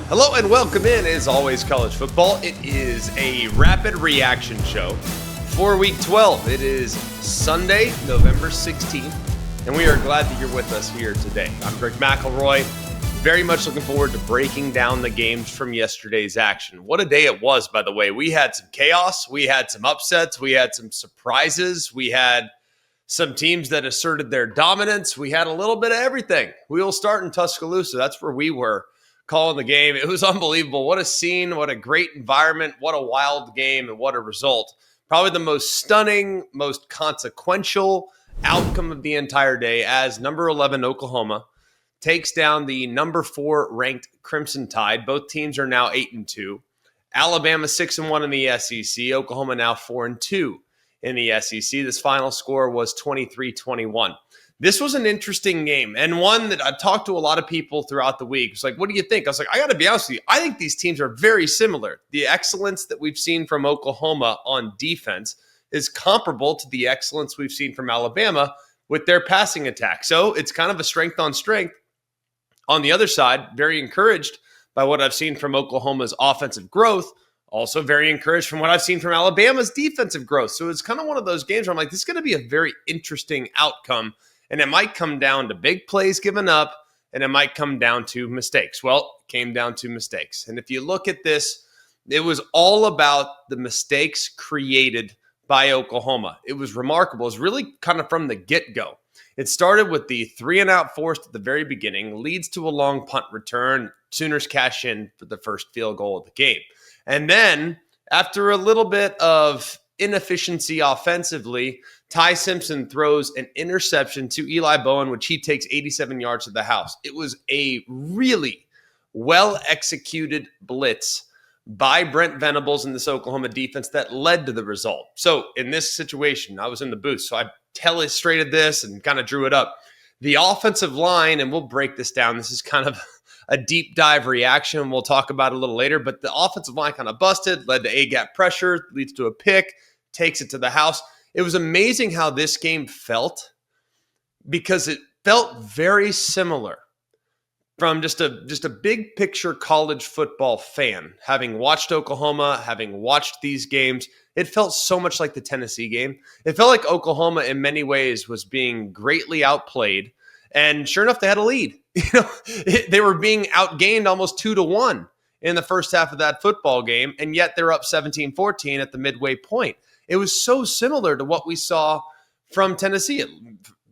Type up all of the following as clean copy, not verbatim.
Hello and welcome in, as always, college football. It is a rapid reaction show for week 12. It is Sunday, November 16th, and we are glad that you're with us here today. I'm Greg McElroy, very much looking forward to breaking down the games from yesterday's action. What a day it was, by the way. We had some chaos, we had some upsets, we had some surprises, we had some teams that asserted their dominance, we had a little bit of everything. We will start in Tuscaloosa. That's where we were calling the game. It was unbelievable. What a scene, what a great environment, what a wild game, and what a result. Probably the most stunning, most consequential outcome of the entire day as number 11 Oklahoma takes down the number 4 ranked Crimson Tide. Both teams are now 8-2. Alabama 6-1 in the SEC. Oklahoma now 4-2 in the SEC. This final score was 23-21. This was an interesting game, and one that I've talked to a lot of people throughout the week. It's like, what do you think? I was like, I got to be honest with you. I think these teams are very similar. The excellence that we've seen from Oklahoma on defense is comparable to the excellence we've seen from Alabama with their passing attack. So it's kind of a strength on strength. On the other side, very encouraged by what I've seen from Oklahoma's offensive growth. Also very encouraged from what I've seen from Alabama's defensive growth. So it's kind of one of those games where I'm like, this is going to be a very interesting outcome. And it might come down to big plays given up, and it might come down to mistakes. Well, it came down to mistakes. And if you look at this, it was all about the mistakes created by Oklahoma. It was remarkable. It was really kind of from the get-go. It started with the 3-and-out forced at the very beginning, leads to a long punt return. Sooners cash in for the first field goal of the game. And then, after a little bit of inefficiency offensively, Ty Simpson throws an interception to Eli Bowen, which he takes 87 yards to the house. It was a really well-executed blitz by Brent Venables in this Oklahoma defense that led to the result. So in this situation, I was in the booth, so I telestrated this and kind of drew it up. The offensive line, and we'll break this down. This is kind of a deep dive reaction. We'll talk about it a little later, but the offensive line kind of busted, led to A-gap pressure, leads to a pick, takes it to the house. It was amazing how this game felt because it felt very similar from just a big picture college football fan. Having watched Oklahoma, having watched these games, it felt so much like the Tennessee game. It felt like Oklahoma in many ways was being greatly outplayed. And sure enough, they had a lead. They were being outgained almost 2-1 in the first half of that football game, and yet they're up 17-14 at the midway point. It was so similar to what we saw from Tennessee.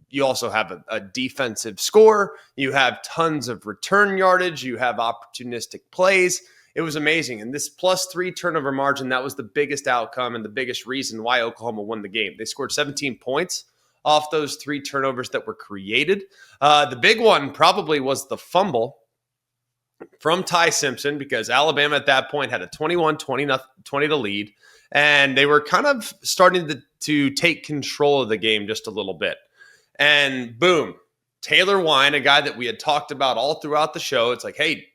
You also have a defensive score. You have tons of return yardage. You have opportunistic plays. It was amazing. And this +3 turnover margin, that was the biggest outcome and the biggest reason why Oklahoma won the game. They scored 17 points off those 3 turnovers that were created. The big one probably was the fumble from Ty Simpson, because Alabama at that point had a 21-20 lead, and they were kind of starting to take control of the game just a little bit. And boom, Taylor Wine, a guy that we had talked about all throughout the show. It's like, hey,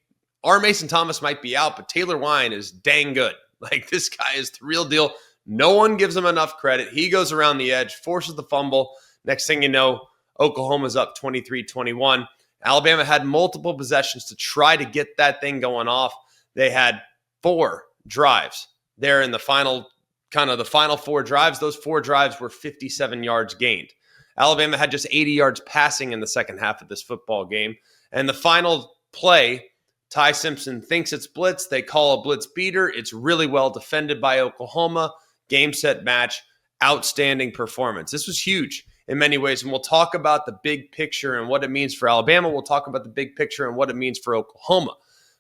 our Mason Thomas might be out, but Taylor Wine is dang good. Like, this guy is the real deal. No one gives him enough credit. He goes around the edge, forces the fumble. Next thing you know, Oklahoma's up 23-21. Alabama had multiple possessions to try to get that thing going off. They had 4 drives there in the final 4 drives. Those 4 drives were 57 yards gained. Alabama had just 80 yards passing in the second half of this football game. And the final play, Ty Simpson thinks it's blitz. They call a blitz beater. It's really well defended by Oklahoma. Game, set, match. Outstanding performance. This was huge in many ways, and we'll talk about the big picture and what it means for Alabama. We'll talk about the big picture and what it means for Oklahoma.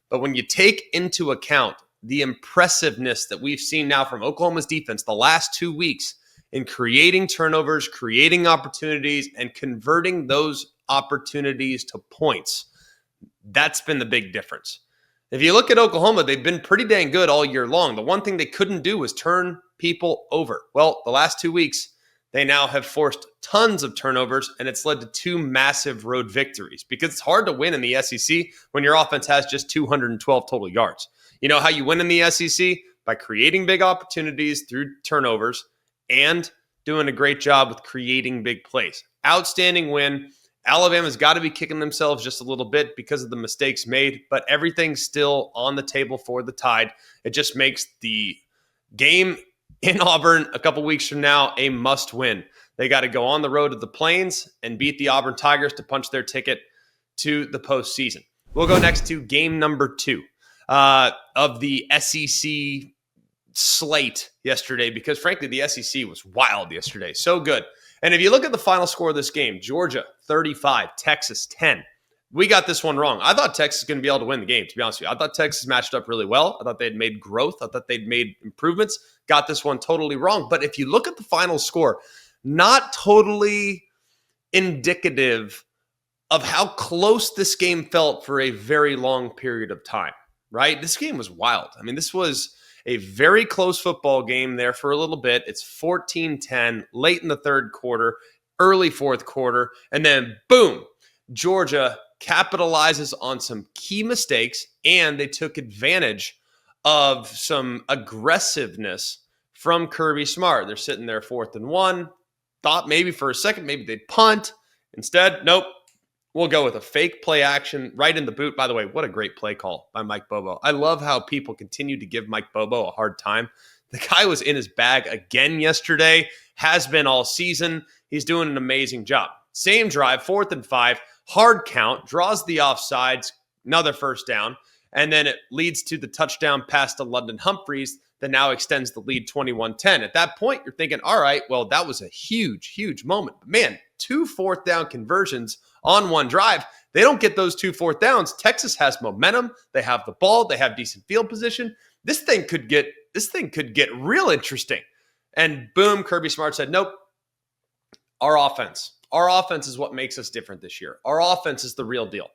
But when you take into account the impressiveness that we've seen now from Oklahoma's defense the last 2 weeks in creating turnovers, creating opportunities, and converting those opportunities to points, that's been the big difference. If you look at Oklahoma, they've been pretty dang good all year long. The one thing they couldn't do was turn people over. Well, the last 2 weeks, they now have forced tons of turnovers, and it's led to 2 massive road victories, because it's hard to win in the SEC when your offense has just 212 total yards. You know how you win in the SEC? By creating big opportunities through turnovers and doing a great job with creating big plays. Outstanding win. Alabama's got to be kicking themselves just a little bit because of the mistakes made, but everything's still on the table for the Tide. It just makes the game in Auburn a couple weeks from now a must win. They got to go on the road to the Plains and beat the Auburn Tigers to punch their ticket to the postseason. We'll go next to game number 2 of the SEC slate yesterday, because frankly, the SEC was wild yesterday. So good. And if you look at the final score of this game, Georgia 35, Texas 10. We got this one wrong. I thought Texas was going to be able to win the game, to be honest with you. I thought Texas matched up really well. I thought they'd made growth. I thought they'd made improvements. Got this one totally wrong. But if you look at the final score, not totally indicative of how close this game felt for a very long period of time, right? This game was wild. I mean, this was a very close football game there for a little bit. It's 14-10 late in the third quarter, early fourth quarter, and then boom, Georgia capitalizes on some key mistakes, and they took advantage of some aggressiveness from Kirby Smart. They're sitting there 4th and 1. Thought maybe for a second, maybe they'd punt. Instead, nope. We'll go with a fake play action right in the boot. By the way, what a great play call by Mike Bobo. I love how people continue to give Mike Bobo a hard time. The guy was in his bag again yesterday, has been all season. He's doing an amazing job. Same drive, 4th and 5, hard count, draws the offsides, another first down, and then it leads to the touchdown pass to London Humphreys that now extends the lead 21-10. At that point, you're thinking, all right, well, that was a huge, huge moment. But man, 2 4th down conversions on one drive. They don't get those 2 4th downs. Texas has momentum. They have the ball. They have decent field position. This thing could get real interesting. And boom, Kirby Smart said, nope. Our offense is what makes us different this year. Our offense is the real deal.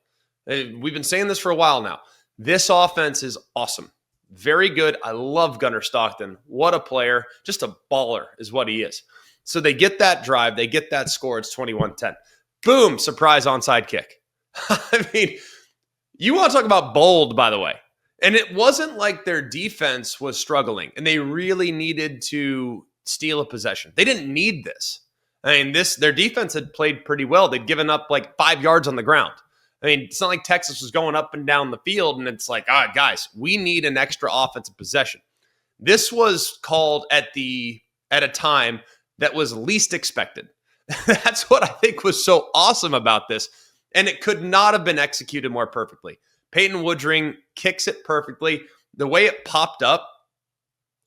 We've been saying this for a while now. This offense is awesome. Very good. I love Gunnar Stockton. What a player. Just a baller is what he is. So they get that drive. They get that score. It's 21-10. Boom, surprise onside kick. I mean, you want to talk about bold, by the way. And it wasn't like their defense was struggling and they really needed to steal a possession. They didn't need this. I mean, their defense had played pretty well. They'd given up like 5 yards on the ground. I mean, it's not like Texas was going up and down the field and it's like, guys, we need an extra offensive possession. This was called at a time that was least expected. That's what I think was so awesome about this. And it could not have been executed more perfectly. Peyton Woodring kicks it perfectly. The way it popped up,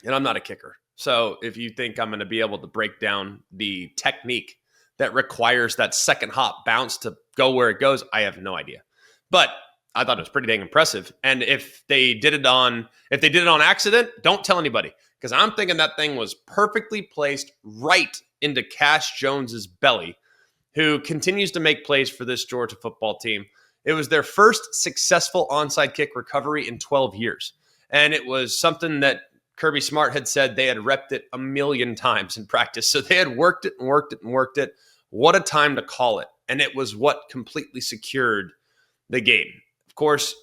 and I'm not a kicker, so if you think I'm going to be able to break down the technique that requires that second hop bounce to go where it goes, I have no idea. But I thought it was pretty dang impressive. And if they did it on accident, don't tell anybody, because I'm thinking that thing was perfectly placed right into Cash Jones's belly, who continues to make plays for this Georgia football team. It was their first successful onside kick recovery in 12 years. And it was something that Kirby Smart had said they had repped it a million times in practice. So they had worked it and worked it and worked it. What a time to call it. And it was what completely secured the game. Of course,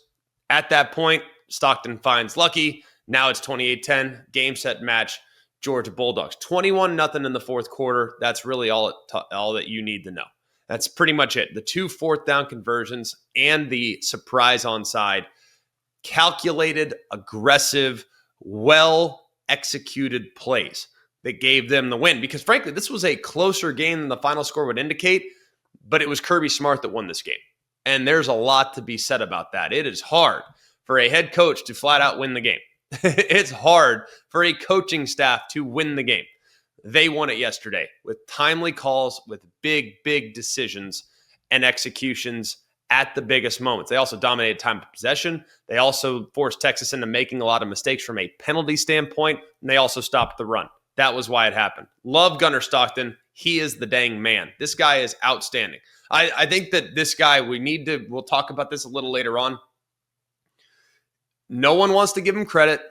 at that point, Stockton finds Lucky. Now it's 28-10, game, set, match, Georgia Bulldogs. 21-0 in the fourth quarter. That's really all that you need to know. That's pretty much it. The 2 4th down conversions and the surprise onside. Calculated, aggressive, well-executed plays that gave them the win. Because frankly, this was a closer game than the final score would indicate, but it was Kirby Smart that won this game. And there's a lot to be said about that. It is hard for a head coach to flat out win the game. It's hard for a coaching staff to win the game. They won it yesterday with timely calls, with big, big decisions and executions at the biggest moments. They also dominated time of possession. They also forced Texas into making a lot of mistakes from a penalty standpoint, and they also stopped the run. That was why it happened. Love Gunnar Stockton. He is the dang man. This guy is outstanding. I think that this guy, we'll talk about this a little later on. No one wants to give him credit.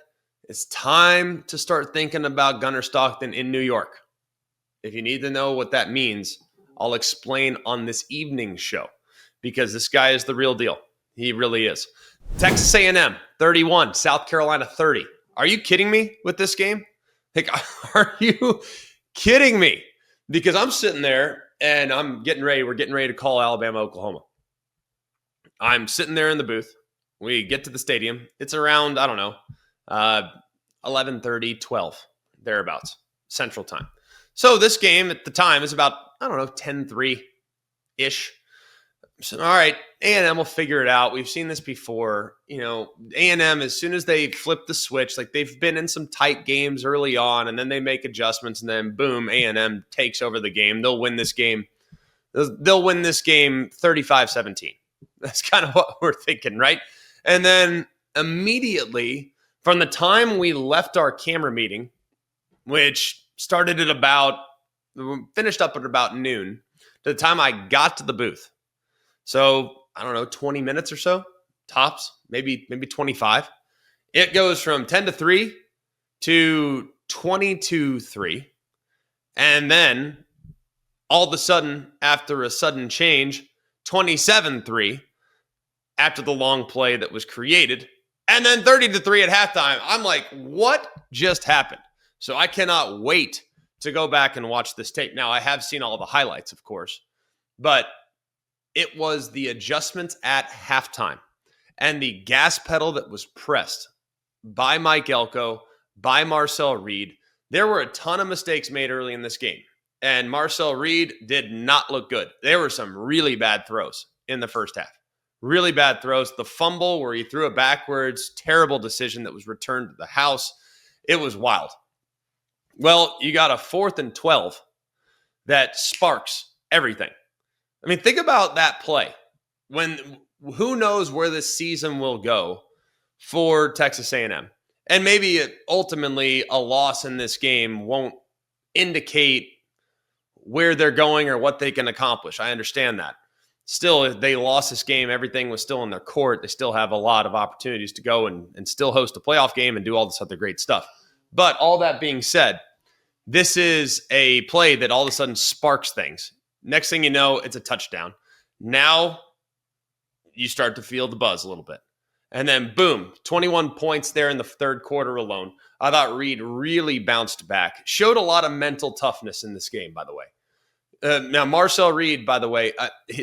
It's time to start thinking about Gunnar Stockton in New York. If you need to know what that means, I'll explain on this evening's show, because this guy is the real deal. He really is. Texas A&M 31, South Carolina 30. Are you kidding me with this game? Like, are you kidding me? Because I'm sitting there and we're getting ready to call Alabama, Oklahoma. I'm sitting there in the booth. We get to the stadium. It's around, 11:30, 12, thereabouts, Central Time. So this game at the time is about, 10-3-ish. So, all right, A&M will figure it out. We've seen this before. A&M, as soon as they flip the switch, like they've been in some tight games early on, and then they make adjustments, and then boom, A&M takes over the game. They'll win this game. They'll win this game 35-17. That's kind of what we're thinking, right? And then immediately, from the time we left our camera meeting, which finished up at about noon, to the time I got to the booth. So, 20 minutes or so, tops, maybe 25. It goes from 10-3 to 22-3. And then, all of a sudden, after a sudden change, 27-3 after the long play that was created. And then 30-3 at halftime. I'm like, what just happened? So I cannot wait to go back and watch this tape. Now, I have seen all the highlights, of course, but it was the adjustments at halftime and the gas pedal that was pressed by Mike Elko, by Marcel Reed. There were a ton of mistakes made early in this game, and Marcel Reed did not look good. There were some really bad throws in the first half. Really bad throws. The fumble where he threw it backwards, terrible decision that was returned to the house. It was wild. Well, you got a 4th and 12 that sparks everything. I mean, think about that play. Who knows where this season will go for Texas A&M. And maybe ultimately a loss in this game won't indicate where they're going or what they can accomplish. I understand that. Still, if they lost this game, everything was still in their court. They still have a lot of opportunities to go and still host a playoff game and do all this other great stuff. But all that being said, this is a play that all of a sudden sparks things. Next thing you know, it's a touchdown. Now you start to feel the buzz a little bit. And then boom, 21 points there in the third quarter alone. I thought Reed really bounced back. Showed a lot of mental toughness in this game, by the way. Now, Marcel Reed, by the way,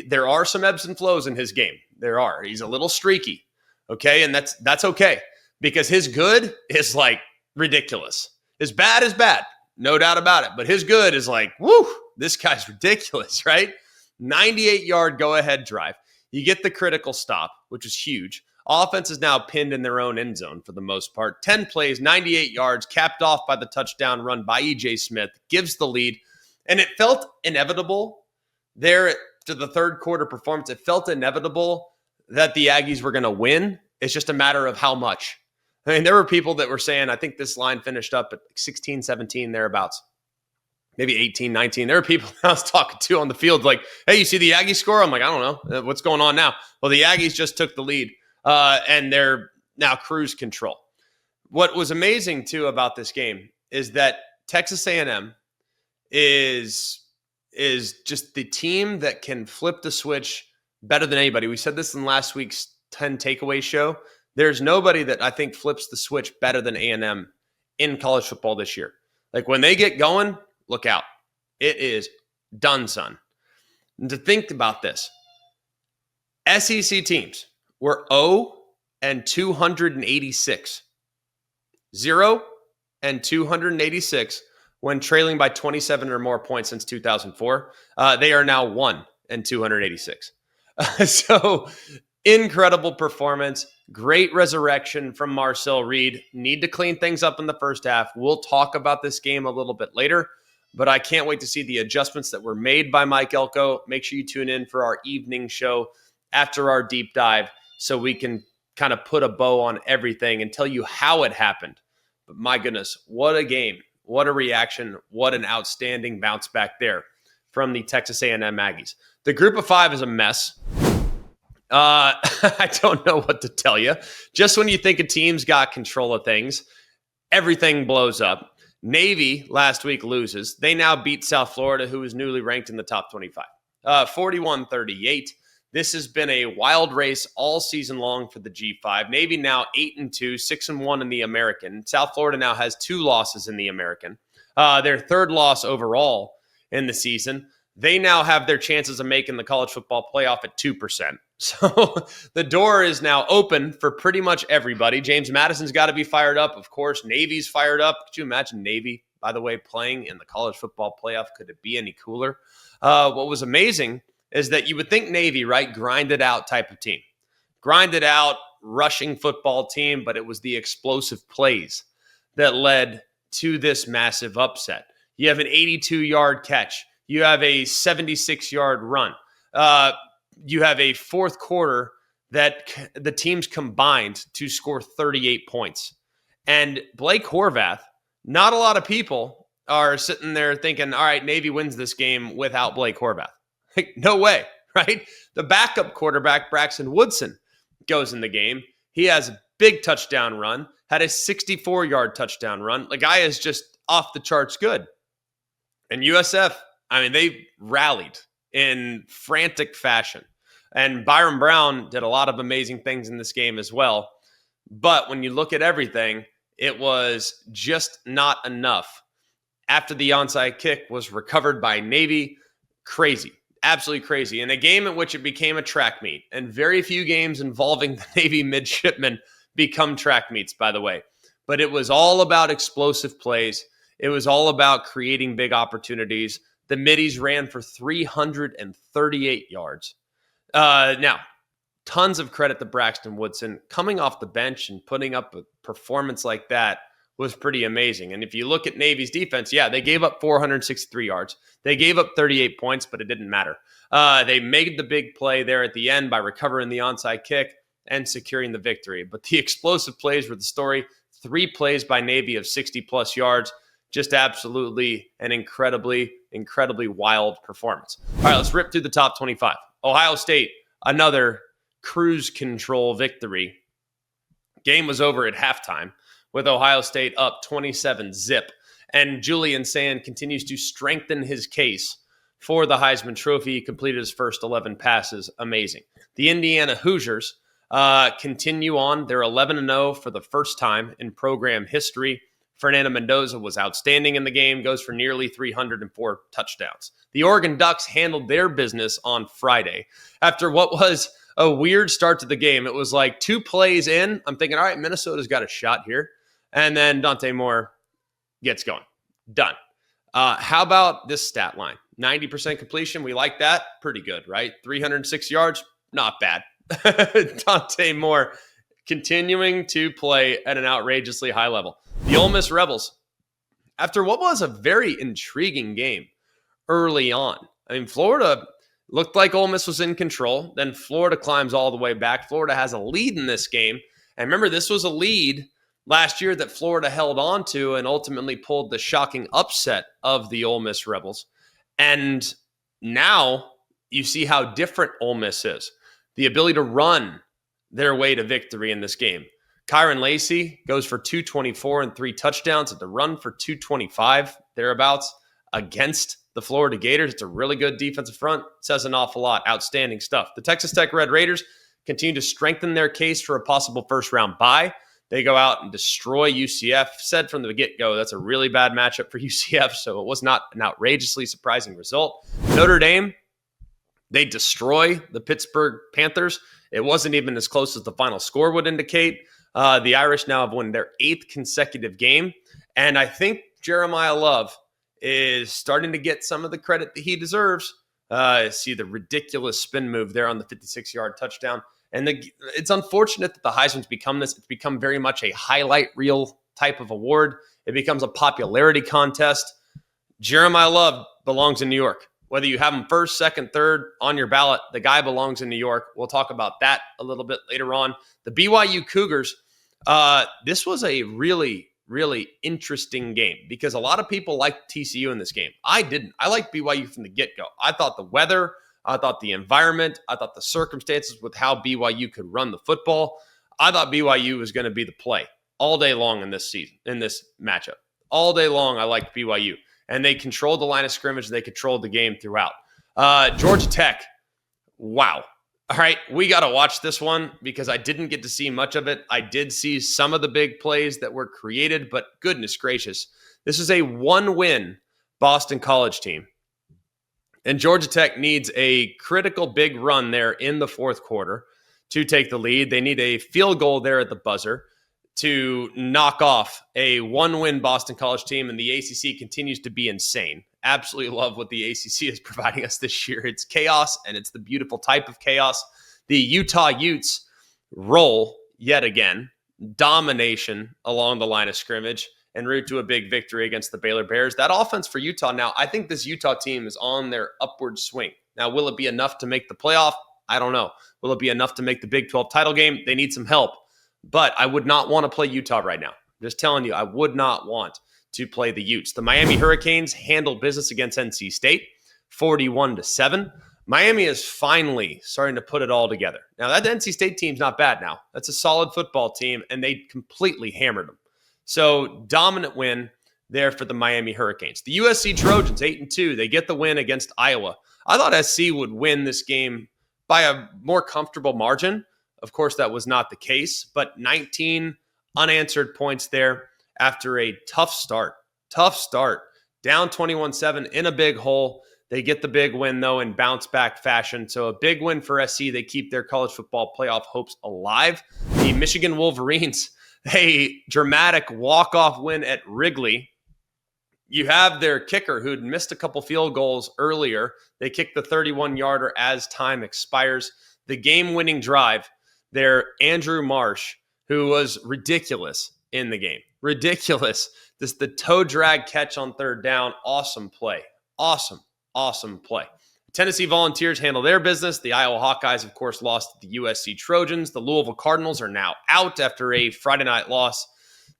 there are some ebbs and flows in his game. There are. He's a little streaky, okay? And that's okay because his good is like ridiculous. His bad is bad, no doubt about it. But his good is like, woo, this guy's ridiculous, right? 98-yard go-ahead drive. You get the critical stop, which is huge. Offense is now pinned in their own end zone for the most part. 10 plays, 98 yards, capped off by the touchdown run by E.J. Smith, gives the lead. And it felt inevitable there to the third quarter performance. It felt inevitable that the Aggies were going to win. It's just a matter of how much. I mean, there were people that were saying, I think this line finished up at 16, 17, thereabouts. Maybe 18, 19. There were people I was talking to on the field like, hey, you see the Aggies score? I'm like, I don't know. What's going on now? Well, the Aggies just took the lead, and they're now cruise control. What was amazing, too, about this game is that Texas A&M is just the team that can flip the switch better than anybody. We said this in last week's 10 takeaway show. There's nobody that I think flips the switch better than A&M in college football this year. Like when they get going, look out. It is done, son. And to think about this, SEC teams were 0-286. 0-286 when trailing by 27 or more points since 2004. They are now 1-286. So incredible performance. Great resurrection from Marcel Reed. Need to clean things up in the first half. We'll talk about this game a little bit later, but I can't wait to see the adjustments that were made by Mike Elko. Make sure you tune in for our evening show after our deep dive so we can kind of put a bow on everything and tell you how it happened. But my goodness, what a game. What a reaction. What an outstanding bounce back there from the Texas A&M Aggies. The group of five is a mess. I don't know what to tell you. Just when you think a team's got control of things, everything blows up. Navy last week loses. They now beat South Florida, who is newly ranked in the top 25. 41-38. This has been a wild race all season long for the G5. Navy now 8-2, 6-1 in the American. South Florida now has 2 losses in the American. Their third loss overall in the season. they now have their chances of making the college football playoff at 2%. So the door is now open for pretty much everybody. James Madison's got to be fired up. Of course, Navy's fired up. Could you imagine Navy, by the way, playing in the college football playoff? Could it be any cooler? What was amazing is that you would think Navy, right, grinded out type of team. Grinded out, rushing football team, but it was the explosive plays that led to this massive upset. You have an 82-yard catch. You have a 76-yard run. You have a fourth quarter that the teams combined to score 38 points. And Blake Horvath, not a lot of people are sitting there thinking, all right, Navy wins this game without Blake Horvath. Like, no way, right? The backup quarterback, Braxton Woodson, goes in the game. He has a big touchdown run, had a 64-yard touchdown run. The guy is just off the charts good. And USF, I mean, they rallied in frantic fashion. And Byron Brown did a lot of amazing things in this game as well. But when you look at everything, it was just not enough. After the onside kick was recovered by Navy, crazy, absolutely crazy. In a game in which it became a track meet, and very few games involving the Navy midshipmen become track meets, by the way. But it was all about explosive plays. It was all about creating big opportunities. The middies ran for 338 yards. Now, tons of credit to Braxton Woodson. Coming off the bench and putting up a performance like that was pretty amazing. And if you look at Navy's defense, yeah, they gave up 463 yards. They gave up 38 points, but it didn't matter. They made the big play there at the end by recovering the onside kick and securing the victory. But the explosive plays were the story. 3 plays by Navy of 60-plus yards. Just absolutely an incredibly, incredibly wild performance. All right, let's rip through the top 25. Ohio State, another cruise control victory. Game was over at halftime with Ohio State up 27-0. And Julian Sand continues to strengthen his case for the Heisman Trophy. He completed his first 11 passes. Amazing. The Indiana Hoosiers continue on. They're 11-0 for the first time in program history. Fernando Mendoza was outstanding in the game, goes for nearly 304 touchdowns. The Oregon Ducks handled their business on Friday. After what was a weird start to the game, it was like 2 plays in. I'm thinking, all right, Minnesota's got a shot here. And then Dante Moore gets going. Done. How about this stat line? 90% completion. We like that. Pretty good, right? 306 yards. Not bad. Dante Moore continuing to play at an outrageously high level. The Ole Miss Rebels, after what was a very intriguing game early on. I mean, Florida looked like Ole Miss was in control. Then Florida climbs all the way back. Florida has a lead in this game. And remember, this was a lead last year that Florida held on to and ultimately pulled the shocking upset of the Ole Miss Rebels. And now you see how different Ole Miss is. The ability to run their way to victory in this game. Kyron Lacey goes for 224 and 3 touchdowns at the run for 225, thereabouts, against the Florida Gators. It's a really good defensive front. Says an awful lot. Outstanding stuff. The Texas Tech Red Raiders continue to strengthen their case for a possible first-round bye. They go out and destroy UCF. Said from the get-go, that's a really bad matchup for UCF, so it was not an outrageously surprising result. Notre Dame, they destroy the Pittsburgh Panthers. It wasn't even as close as the final score would indicate. The Irish now have won their 8th consecutive game. And I think Jeremiah Love is starting to get some of the credit that he deserves. See the ridiculous spin move there on the 56-yard touchdown. And it's unfortunate that the Heisman's become this. It's become very much a highlight reel type of award. It becomes a popularity contest. Jeremiah Love belongs in New York. Whether you have him first, second, third on your ballot, the guy belongs in New York. We'll talk about that a little bit later on. The BYU Cougars, this was a really, really interesting game because a lot of people liked TCU in this game. I didn't. I liked BYU from the get-go. I thought the weather, I thought the environment, I thought the circumstances with how BYU could run the football. I thought BYU was going to be the play all day long in this season, in this matchup. All day long, I liked BYU. And they controlled the line of scrimmage. And they controlled the game throughout. Georgia Tech, wow. All right, we got to watch this one because I didn't get to see much of it. I did see some of the big plays that were created, but goodness gracious. This is a 1-win Boston College team And Georgia Tech needs a critical big run there in the fourth quarter to take the lead. They need a field goal there at the buzzer to knock off a one-win Boston College team, and the ACC continues to be insane. Absolutely love what the ACC is providing us this year. It's chaos, and it's the beautiful type of chaos. The Utah Utes roll yet again, domination along the line of scrimmage, and route to a big victory against the Baylor Bears. That offense for Utah now, I think this Utah team is on their upward swing. Now, will it be enough to make the playoff? I don't know. Will it be enough to make the Big 12 title game? They need some help. But I would not want to play Utah right now. I'm just telling you, I would not want to play the Utes. The Miami Hurricanes handled business against NC State, 41-7. Miami is finally starting to put it all together. Now, that NC State team's not bad now. That's a solid football team, and they completely hammered them. So, dominant win there for the Miami Hurricanes. The USC Trojans, 8-2. They get the win against Iowa. I thought SC would win this game by a more comfortable margin. Of course, that was not the case, but 19 unanswered points there after a tough start. Down 21-7 in a big hole. They get the big win, though, in bounce-back fashion. So a big win for SC. They keep their college football playoff hopes alive. The Michigan Wolverines, a dramatic walk-off win at Wrigley. You have their kicker who'd missed a couple field goals earlier. They kicked the 31-yarder as time expires. The game-winning drive, their Andrew Marsh, who was ridiculous in the game. Ridiculous. The toe drag catch on third down. Awesome play. Awesome play. Tennessee Volunteers handle their business. The Iowa Hawkeyes, of course, lost to the USC Trojans. The Louisville Cardinals are now out after a Friday night loss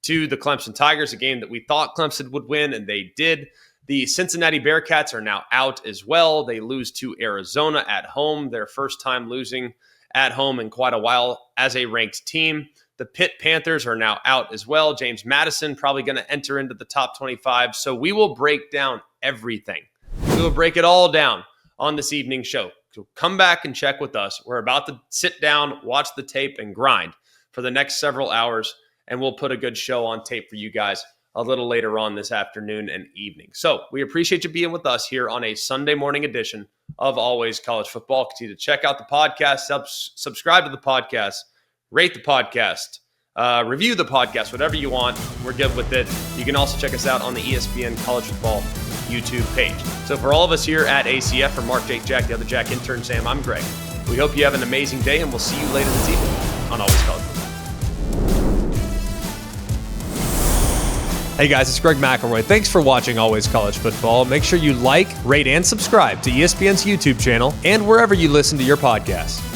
to the Clemson Tigers, a game that we thought Clemson would win, and they did. The Cincinnati Bearcats are now out as well. They lose to Arizona at home, their first time losing at home in quite a while as a ranked team. The Pitt Panthers are now out as well. James Madison probably going to enter into the top 25. So we will break down everything. We will break it all down on this evening show. So come back and check with us. We're about to sit down, watch the tape, and grind for the next several hours, and we'll put a good show on tape for you guys a little later on this afternoon and evening. So we appreciate you being with us here on a Sunday morning edition of Always College Football. Continue to check out the podcast, subscribe to the podcast, rate the podcast, review the podcast, whatever you want. We're good with it. You can also check us out on the ESPN College Football YouTube page. So for all of us here at ACF, for Mark, Jake, Jack, the other Jack, intern Sam, I'm Greg. We hope you have an amazing day, and we'll see you later this evening on Always College Football. Hey guys, it's Greg McElroy. Thanks for watching Always College Football. Make sure you like, rate, and subscribe to ESPN's YouTube channel and wherever you listen to your podcasts.